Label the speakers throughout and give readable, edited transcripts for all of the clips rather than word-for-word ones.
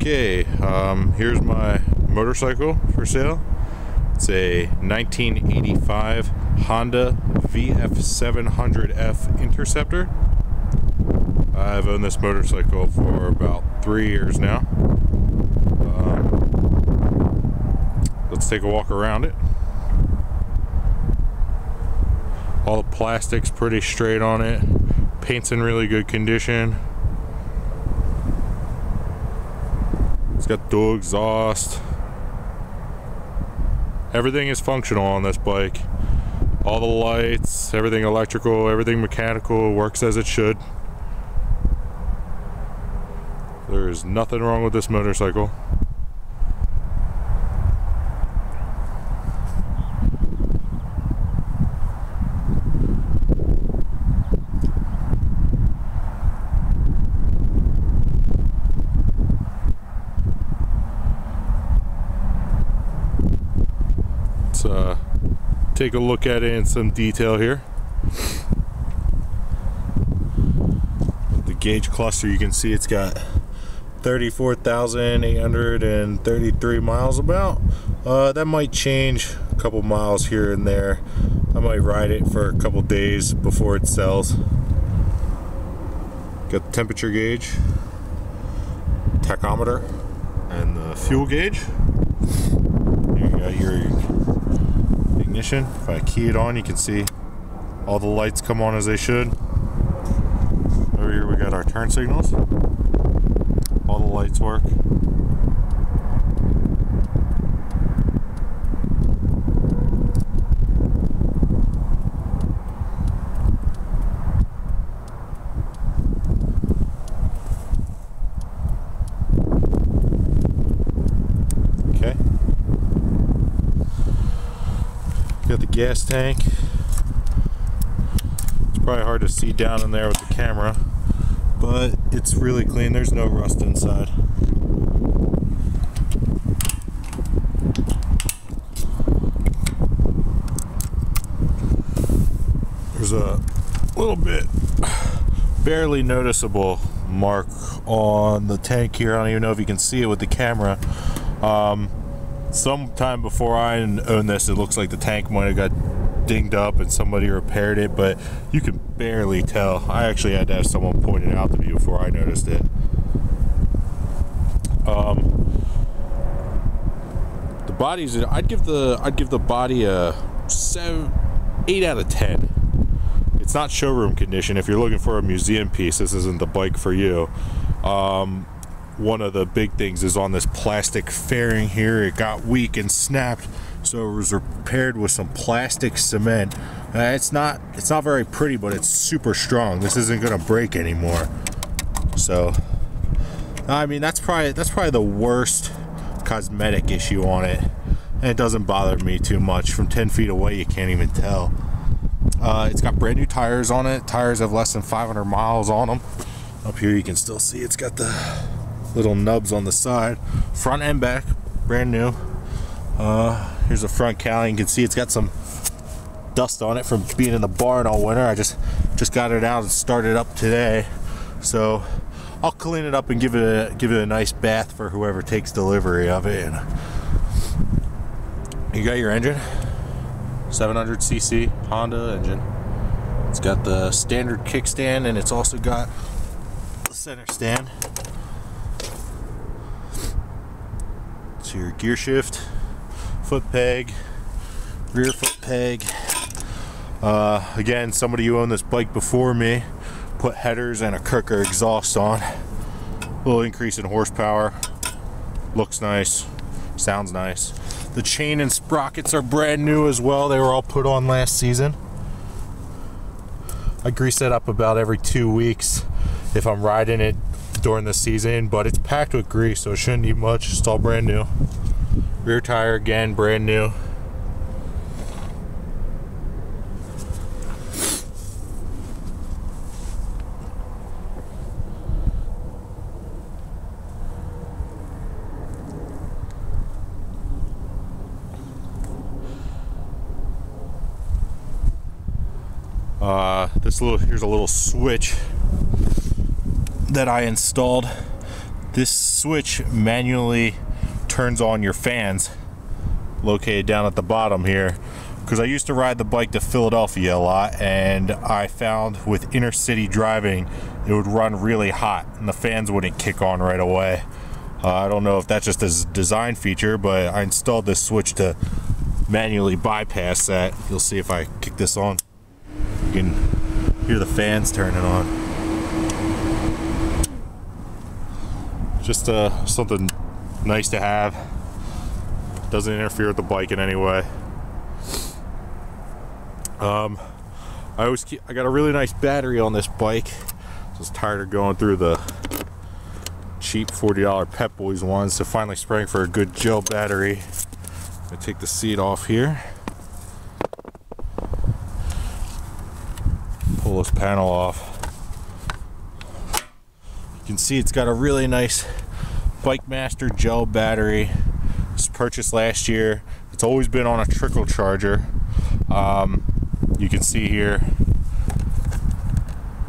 Speaker 1: Okay, here's my motorcycle for sale. It's a 1985 Honda VF700F Interceptor. I've owned this motorcycle for about 3 years now. Let's take a walk around it. All the plastic's pretty straight on it. Paint's in really good condition. It's got dual exhaust. Everything is functional on this bike. All the lights, everything electrical, everything mechanical, works as it should. There's nothing wrong with this motorcycle. Let's take a look at it in some detail here. The gauge cluster, you can see it's got 34,833 miles about. That might change a couple miles here and there. I might ride it for a couple days before it sells. Got the temperature gauge, tachometer, and the fuel gauge. Here you got your ignition. If I key it on, you can see all the lights come on as they should. Over here we got our turn signals. All the lights work. Okay. Got the gas tank. It's probably hard to see down in there with the camera, but it's really clean. There's no rust inside. There's a little bit barely noticeable mark on the tank here. I don't even know if you can see it with the camera. Sometime before I owned this, it looks like the tank might have got dinged up and somebody repaired it, but you can barely tell. I actually had to have someone point it out to me before I noticed it. The bodies, I'd give the body a 8 out of 10. It's not showroom condition. If you're looking for a museum piece, this isn't the bike for you. One of the big things is on this plastic fairing here. It got weak and snapped, so it was repaired with some plastic cement. It's not very pretty, but it's super strong. This isn't gonna break anymore. So I mean, that's probably the worst cosmetic issue on it, and it doesn't bother me too much. From 10 feet away you can't even tell. It's got brand new tires on it. Tires have less than 500 miles on them. Up here you can still see it's got the little nubs on the side, front and back, brand new. Here's the front cowling. You can see it's got some dust on it from being in the barn all winter. I just got it out and started up today, so I'll clean it up and give it a nice bath for whoever takes delivery of it. And you got your engine, 700cc Honda engine. It's got the standard kickstand, and it's also got the center stand. So your gear shift, foot peg, rear foot peg. Again, somebody who owned this bike before me put headers and a Kirker exhaust on. A little increase in horsepower. Looks nice, sounds nice. The chain and sprockets are brand new as well. They were all put on last season. I grease it up about every 2 weeks if I'm riding it during the season, but it's packed with grease, so it shouldn't need much. It's all brand new. Rear tire, again, brand new. Here's a little switch that I installed. This switch manually turns on your fans located down at the bottom here, because I used to ride the bike to Philadelphia a lot, and I found with intercity driving it would run really hot and the fans wouldn't kick on right away. I don't know if that's just a design feature, but I installed this switch to manually bypass that. You'll see if I kick this on, you can hear the fans turning on. Just something nice to have. Doesn't interfere with the bike in any way. I got a really nice battery on this bike. Just tired of going through the cheap $40 Pep Boys ones, so finally sprang for a good gel battery. I'm gonna take the seat off here. Pull this panel off. You can see it's got a really nice Bike Master gel battery. It's purchased last year. It's always been on a trickle charger. You can see here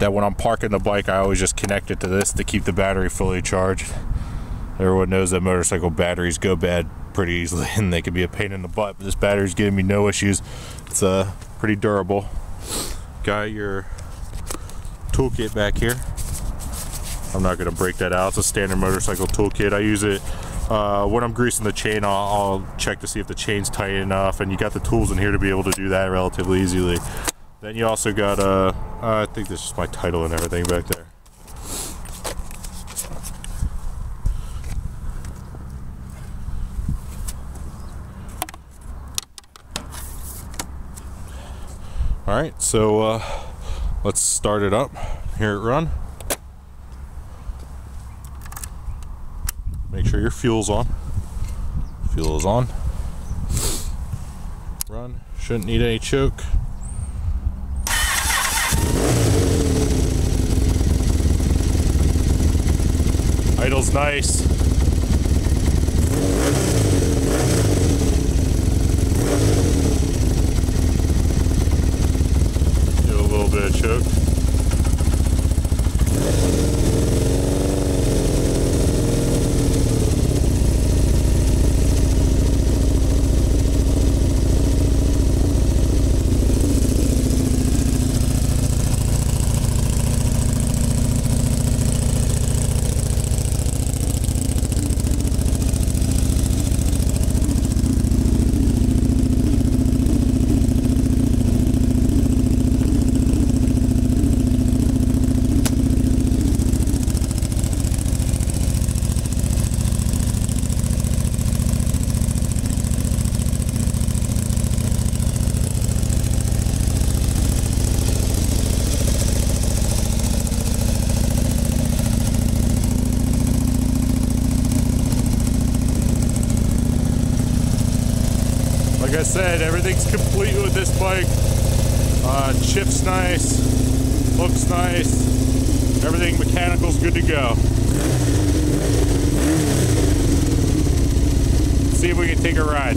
Speaker 1: that when I'm parking the bike, I always just connect it to this to keep the battery fully charged. Everyone knows that motorcycle batteries go bad pretty easily and they can be a pain in the butt, but this battery's giving me no issues. It's pretty durable. Got your toolkit back here. I'm not going to break that out. It's a standard motorcycle toolkit. I use it when I'm greasing the chain. I'll check to see if the chain's tight enough, and you got the tools in here to be able to do that relatively easily. Then you also got I think this is my title and everything back there. Alright, so let's start it up, hear it run. Make sure your fuel's on. Fuel is on. Run. Shouldn't need any choke. Idle's nice. Do a little bit of choke. Like I said, everything's complete with this bike. Chip's nice, looks nice, everything mechanical's good to go. See if we can take a ride.